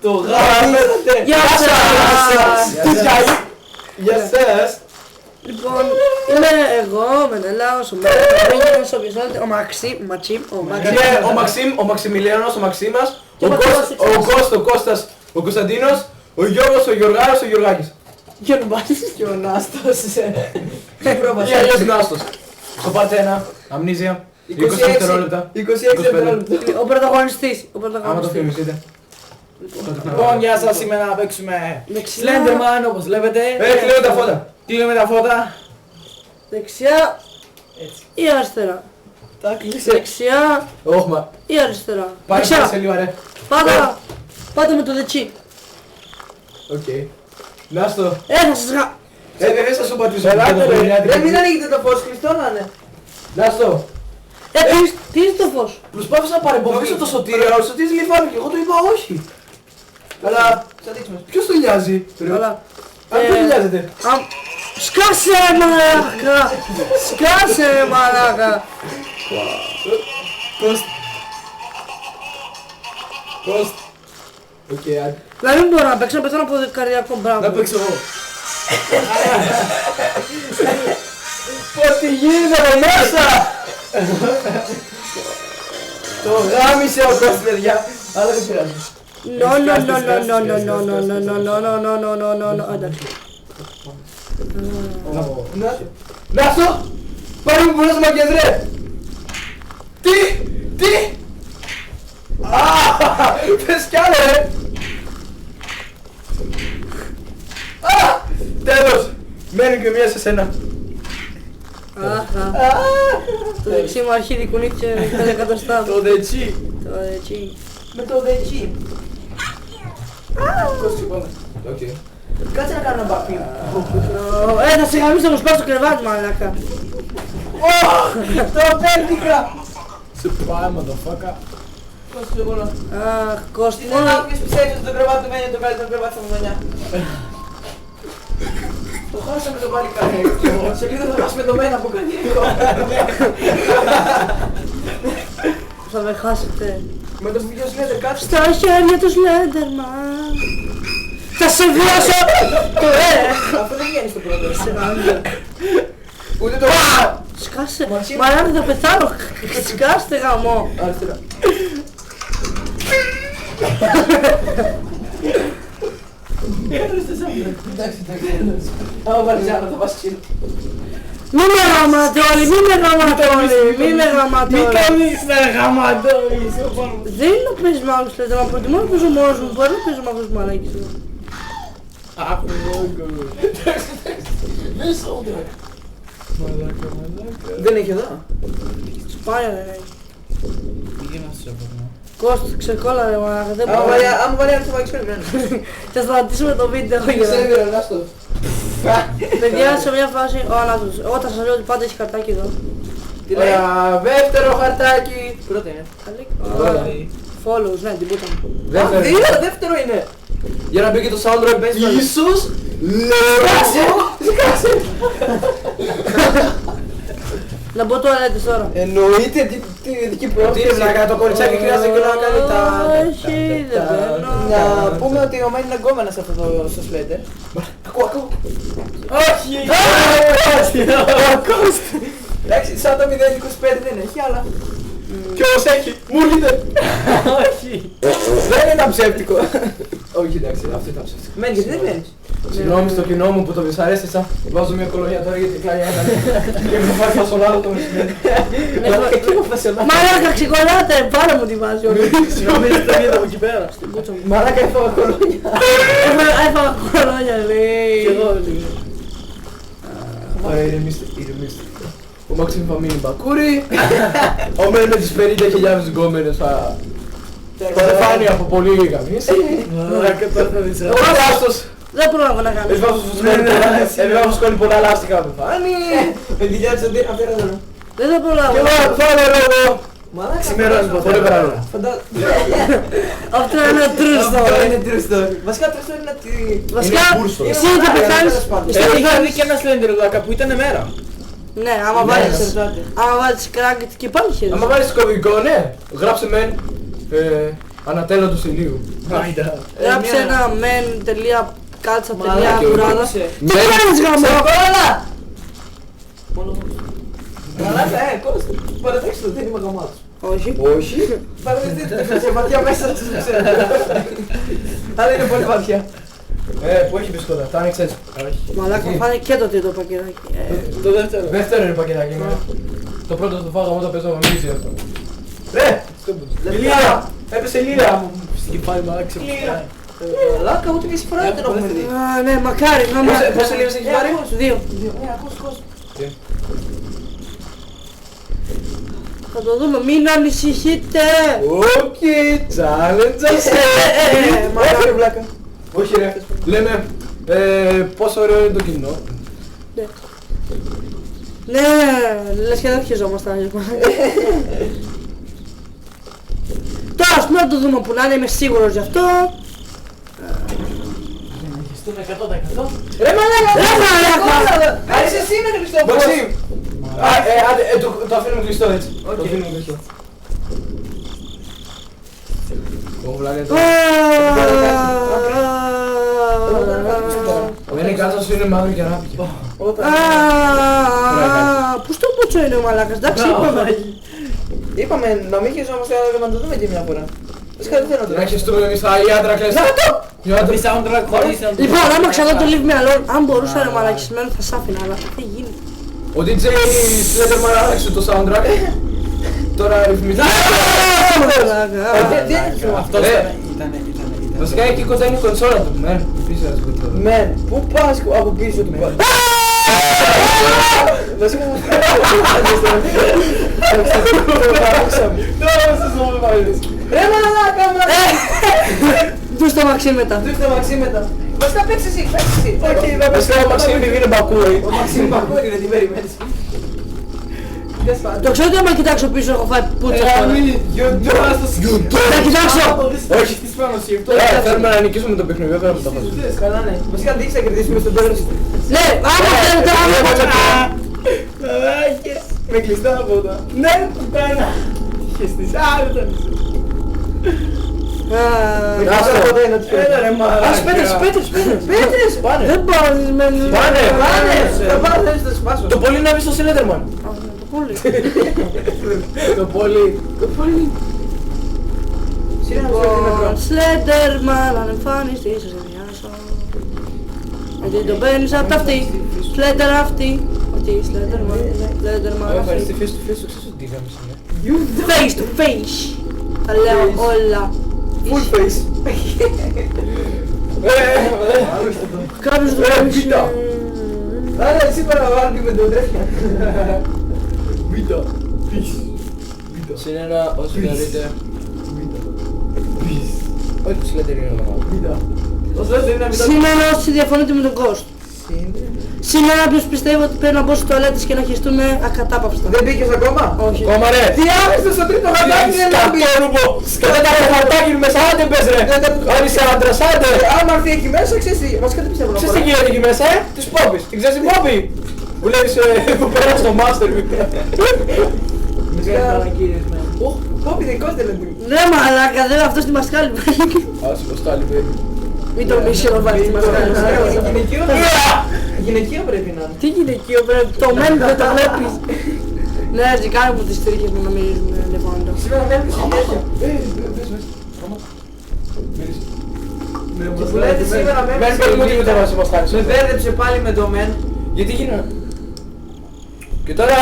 Το γάμετε! Γεια σας! Γεια σας! Λοιπόν, είμαι εγώ, Μενέλαος, ο Μενέλαος, ο Μαξίμ, Ο Μαξιμιλιάνος, ο Μαξίμας, Και ο ο Κώστας, ο Κώστας, ο Κωνσταντίνος, ο Γιώργος, ο Γιωργάρος, ο Γιωργάκης. και ο Μπάσης. Και ο Νάστος. Ή αλλιώς Νάστος. Στο Παρθένα, αμνίζια, 20 δευτερόλεπτα. 26 δευτερόλεπτα. Ο πρωταγωνιστής. Άμα το θυμηθείτε. Λοιπόν, γεια σας, σήμερα να παίξουμε Δεξιά. Slenderman, όπως βλέπετε. Κλείνω τα φώτα. Κλείνουμε τα φώτα. Δεξιά Έτσι. ή αριστερά. Τα κλείσε. Δεξιά Όχι μα. ή αριστερά. Πάει σε Δεξιά. λίγο ρε. Πάτε με το δετσι. Οκ. Νάστο. Θα σας γα... Δεν θα σου πατήσω. Ελάτε ρε. Μην ανοίγετε το φως, κλειστό να είναι. Νάστο. Τι είναι το φως. Προσπάθησα να παρεμποδίσω το Σωτήριο, αλλά ο Σωτήρης λιφάνει και εγώ το είπα όχι. Αλλά Θα δείξουμε. ποιος το νοιάζει. Αλλά... Αν δεν νοιάζεται. Σκάσε μαλάκα! Σκάσε μαλάκα! Κωστ. Οκ, άντε. Δηλαδή δεν μπορώ να παίξω, να πεθάνω από καρδιακό μπράβο. Να παίξω εγώ. Ό,τι γίνεται εδώ μέσα! Το γάμισε ο Κώστας, παιδιά. Αλλά δεν πειράζει. No, εντάξει. Νάστο! Πάρε μου πολλές μαγκές ρε! Τι! Πες κι άλλο ρε! Τέλος! Μένει και μία σε σένα. Το δεξί μου αρχίδι κουνήθηκε 5 εκατοστά. Το δετσί. Το δεξί. Με το δετσί. Κώστη πάμε. Οκ. Κάτσε να κάνω ένα μπαπί. Θα σε γαμίσω να μου σπάσει το κρεβάτι μαλάκα. Το πέρδικα. Σε πάει motherfucker. Κόστος εγώ να. Αχ, Κώστη Είναι μόνο. κάποιος πιστεύει ότι το κρεβάτι του μένει το καλύτερο κρεβάτι στα μουδανιά. Το χάσαμε το παλικάρι. Σε λίγο θα χάσουμε το μένα που κάνει. Θα με χάσετε. Με το βιβλίο λέτε κάτσε. Στα χέρια του Σλέντερμαν. Θα σε βιάσω! Αυτό δεν βγαίνει στο πρώτο. Σε γαμίζω. Ούτε το... Σκάσε. Μαλάκα θα πεθάνω. Σκάστε γαμό. Αριστερά. Εντάξει. Άμα βάλεις άλλο θα πας ξύλο. Μη με γαμάτε όλοι, μη με γαμάτε όλοι, μη με γαμάτε Μη όλοι. κάνεις να γαματώεις. Δεν είναι να παίζεις με άλλους Slenderman, προτιμώ να παίζω μόνος μου, μπορεί να παίζω με αυτούς τους μαλάκες εδώ. Άκου λόγκο. Δεν έχει εδώ. Σπάνια δεν έχει. Πήγαινα σε αυτό. Κώστα, ξεκόλα ρε μαλάκα, δεν μπορώ. Άμα βάλει ένα θα βάλεις περιμένω. Θα σταματήσουμε το βίντεο για να... Σέβηρα, Νάστο. Παιδιά, σε μια φάση, ο Ανάτος, εγώ θα σας λέω ότι πάντα έχει χαρτάκι εδώ. Τι λέει. Ωραία, δεύτερο χαρτάκι. Πρώτο είναι. Ωραία. Follows, ναι, την πούτα μου. Δεύτερο, δεύτερο είναι. Για να μπει και το soundtrack πες ίσως... Σκάσε! Να μπω τουαλέτες τώρα. Εννοείται τη δική πρώτη. Τι βλάκα, το κοριτσάκι χρειάζεται και να κάνει τα... Όχι, δεν μπαίνω. Να πούμε ότι ο Μέν είναι γκόμενας αυτό στο Slender. Ακούω. Όχι! Εντάξει, σαν το 025 δεν έχει, αλλά... Ποιος έχει, μου έρχεται. Όχι! Δεν ήταν ψεύτικο. Όχι εντάξει, αυτό ήταν ψεύτικο. Μέν, γιατί δεν μένεις. Συγγνώμη στο κοινό μου που το δυσαρέστησα. Βάζω μια κολονία τώρα γιατί κλάει έκανε. Και έχω φάει φασολάδο το μεσημέρι. Μαλάκα, ξεκολλάτε, πάρα μου τη βάζει όλη. Συγγνώμη, το είδα από εκεί πέρα. Στην πούτσα μου. Μαλάκα έφαγα κολόνια. Έφαγα κολόνια, λέει. Κι εγώ λίγο. Ωραία, ηρεμήστε. Ο Μαξίμ θα μείνει μπακούρι. Ο Μέν με τις 50.000 γκόμενες θα φάνει από πολύ γαμίση. Μαλάκα τώρα θα δεις. Ο Νάστος. Δεν πρόλαβα να κάνω. Έβγαλε σκόνη πολλά λάστιχα να πεθάνει. Με τη γεια της αφήρα εδώ. Δεν πρόλαβα. Και εγώ φάνε λόγο. Μαλάκα Ξημερώνει πολύ βράδυ. Αυτό είναι ένα true Αυτό story. είναι true story. Βασικά true story είναι ότι... Βασικά, μπούρστο. εσύ θα πεθάνεις. Είχα δει και ένα Slender Laka που ήταν μέρα. Ναι, άμα βάλεις cracked και πάλι χέρι. Άμα βάλεις κωδικό, ναι. Γράψε μεν. Ανατέλλοντος ηλίου. Άιντα. Γράψε ένα men.κάτσα.βράδα. Με- Τι κάνεις γάμο! Σοκόλα! Μαλάκα, Κώστα, παραδέξτε το, δεν είμαι γαμάτος. Όχι. Όχι. Παραδεχτείτε το, σε βαθιά μέσα σας το ξέρω. Αλλά είναι πολύ βαθιά. Που έχει μπισκότα, τα άνοιξες. Μαλάκα, φάνε και το τρίτο πακετάκι. Το δεύτερο. Δεύτερο είναι πακετάκι. Ναι. Το πρώτο το φάγαμε όταν παίζαμε μίληση. Ρε! Ηλία! Έπεσε λίλα! Στην κεφάλι μου άξιο. Μαλάκα, ούτε και εσύ φορά δεν έχουμε δει. Α, ναι, μακάρι. Πόσα λίρες έχεις πάρει? Δύο. Ακούς. Θα το δούμε, μην ανησυχείτε. Οκ, challenge accepted. Μαλάκα, βλάκα. Όχι ρε, λέμε πόσο ωραίο είναι το κοινό. Ναι, λες και δεν χειριζόμασταν. Τώρα ας πούμε να το δούμε που να είναι, είμαι σίγουρος γι' αυτό. Στον 100%. Ρε μαλάκα! Ρε μαλάκα! Άρεσε εσύ να Χριστόφωνος. Μαξίμ! Το αφήνουμε κλειστό έτσι. Το αφήνουμε κλειστό. Δεν είναι κάτω, είναι μαύρο και ανάπηκε. Πού στο πότσο είναι ο μαλάκας, εντάξει είπαμε. Είπαμε να μην χειριζόμαστε, αλλά να το δούμε και μια φορά. Βασικά δεν θέλω να το Να χεστούμε εμείς τα ιάτρα κλαιστά. Μη soundtrack χωρίς να το Λοιπόν, άμα ξανά το Leave Me Alone, αν μπορούσα ρε μαλακισμένο θα σ' άφηνα, αλλά δεν γίνει. Ο DJ Slenderman άλλαξε το soundtrack. Τώρα ρυθμίζει. Αυτός ήταν. Βασικά εκεί κοντά είναι η κονσόλα του. Πίσω να σκοτώ. Μεν, πού πας από πίσω του πας. Βασικά μου ρε μαλάκα, Του στο μαξί μετά. Του στο Μαξί μετά. Βασικά παίξε εσύ. Βασικά ο Μαξίμ επειδή είναι μπακούρι. Ο Μαξίμ Μπακούρι δεν την περιμένεις. Το ξέρω ότι άμα κοιτάξω πίσω έχω φάει πουτσα τώρα. Θα κοιτάξω! Όχι. Θέλουμε να νικήσουμε το παιχνίδι, δεν θέλουμε να το χάσουμε. Καλά ναι. Βασικά δείξε να κερδίσουμε στον τέλος. Ναι, άμα θέλετε άμα Με κλειστά πόδα. Ναι, πουτάνα. Χεστής. Δεν ήταν εσύ. Με κλειστά πόδα είναι ότι Έλα ρε μαλάκα. Ας πέτρες. Πάνε. δεν μπορείς με... Πάνε. Θα πάρω θέλεις να σπάσω. Το πολύ να μπει στο Slenderman. Πολύ. Το πολύ. Λοιπόν, Slenderman, αν εμφανιστείς, θα σε μοιάσω. Γιατί το παίρνεις απ' τα αυτή. Slender αυτή. Ότι Slenderman Ευχαριστή αυτή. face to face, ξέρεις ότι είχαμε σήμερα. Face to face. Τα λέω όλα. Full face. Κάποιος το κοίτα. Άρα εσύ παραβάλλει με τον τρέφια. Βίτα. Σήμερα όσο θεωρείτε. Όχι το Slender είναι όνομα. Όσο δεν είναι να μην Σήμερα όσοι διαφωνείτε με τον Ghost. Σήμερα ποιος πιστεύει ότι πρέπει να μπω στις τουαλέτες και να χεστούμε ακατάπαυστα. Δεν μπήκες ακόμα. Όχι. Κόμμα ρε. Τι άφησες στο τρίτο χαρτάκι δεν να μπει. Σκατά τα χαρτάκι μέσα, άντε πες ρε. Αν είσαι άντρας, άντε. Άμα έρθει εκεί μέσα, ξέρεις τι. Βασικά δεν πιστεύω να Ξέρεις τι γίνεται εκεί μέσα, της Πόπης. Την ξέρεις την Πόπη. Βλέπεις εδώ πέρα στο Master. Πόπι δικός δεν είναι. Ναι μαλάκα, δεν αυτό στη μασκάλη. Άσε το σκάλι παιδί. Μην το μισεί να βάλει στη μασκάλη. Γυναικείο πρέπει να είναι. Τι γυναικείο πρέπει, το μεν δεν το βλέπεις. Ναι, έτσι κάνε μου τις τρίχες μου να μυρίζουν λεβάντο. Σήμερα με έπαιξε τέτοια. Και που λέτε σήμερα με Μένει παιδί μου τι ούτε μας μας χάρισε. με μπέρδεψε πάλι με το μεν. Γιατί γίνανε. Και τώρα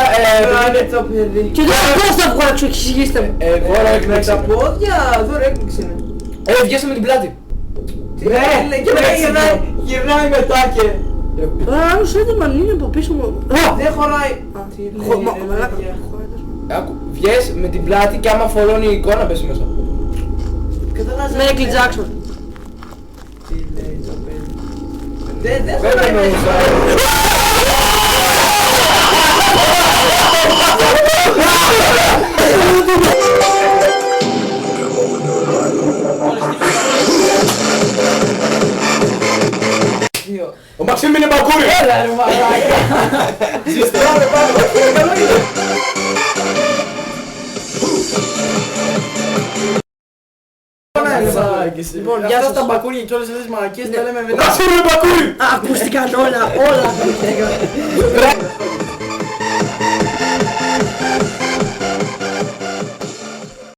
Κάνε το παιδί. Και τώρα πώς θα βγω έξω, εξηγήστε μου. Τώρα Με τα έκπληξε. πόδια, δώρο έκπληξε. Βγες με την πλάτη. Ναι, και γυρνάει μετά και... Α, ο Σέντερμαν είναι από πίσω μου. Δεν χωράει. Μαλάκα. Άκου, βγες με την πλάτη και άμα φορώνει η εικόνα πέσει μέσα. Μέικλ Τζάκσον. Δεν Βέβαια χωράει με μέσα. Ο Μαξίμ είναι μπακούρι! Έλα ρε μαλάκα. Ζεστό ρε πάνω. Καλό είναι. μαλάκες. Λοιπόν, γεια Αυτά σας. τα μπακούρια και όλες αυτές τις μαλακίες τα λέμε μετά. Μπακούρι! Ακούστηκαν όλα.